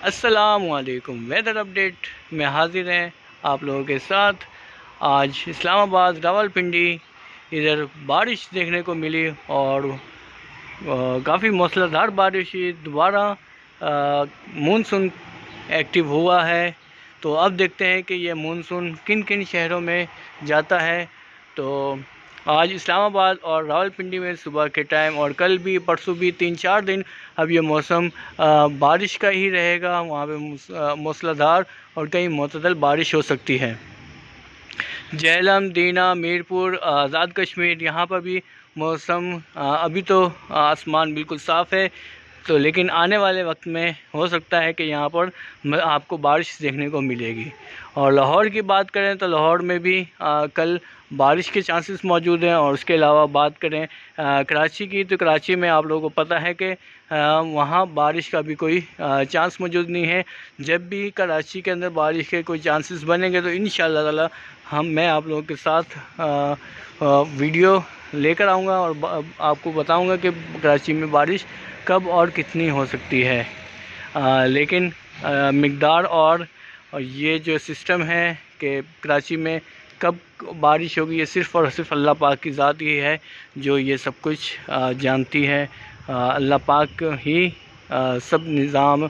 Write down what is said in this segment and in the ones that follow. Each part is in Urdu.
السلام علیکم، ویدر اپڈیٹ میں حاضر ہیں آپ لوگوں کے ساتھ۔ آج اسلام آباد، راولپنڈی ادھر بارش دیکھنے کو ملی اور کافی موسلادھار بارش ہوئی۔ دوبارہ مونسون ایکٹیو ہوا ہے، تو اب دیکھتے ہیں کہ یہ مونسون کن کن شہروں میں جاتا ہے۔ تو آج اسلام آباد اور راولپنڈی میں صبح کے ٹائم اور کل بھی پرسوں بھی 3-4 دن اب یہ موسم بارش کا ہی رہے گا۔ وہاں پہ موسلادھار اور کہیں معتدل بارش ہو سکتی ہے۔ جہلم، دینا، میرپور، آزاد کشمیر، یہاں پر بھی موسم ابھی تو آسمان بالکل صاف ہے، تو لیکن آنے والے وقت میں ہو سکتا ہے کہ یہاں پر آپ کو بارش دیکھنے کو ملے گی۔ اور لاہور کی بات کریں تو لاہور میں بھی کل بارش کے چانسز موجود ہیں۔ اور اس کے علاوہ بات کریں کراچی کی، تو کراچی میں آپ لوگوں کو پتہ ہے کہ وہاں بارش کا بھی کوئی چانس موجود نہیں ہے۔ جب بھی کراچی کے اندر بارش کے کوئی چانسز بنیں گے تو انشاءاللہ تعالی میں آپ لوگوں کے ساتھ ویڈیو لے کر آؤں گا اور آپ کو بتاؤں گا کہ کراچی میں بارش کب اور کتنی ہو سکتی ہے۔ لیکن مقدار اور یہ جو سسٹم ہے کہ کراچی میں کب بارش ہوگی، یہ صرف اور صرف اللہ پاک کی ذات ہی ہے جو یہ سب کچھ جانتی ہے۔ اللہ پاک ہی سب نظام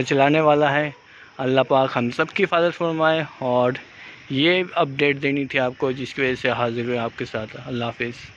چلانے والا ہے۔ اللہ پاک ہم سب کی حفاظت فرمائے، اور یہ اپڈیٹ دینی تھی آپ کو، جس کی وجہ سے حاضر ہوئے آپ کے ساتھ۔ اللہ حافظ۔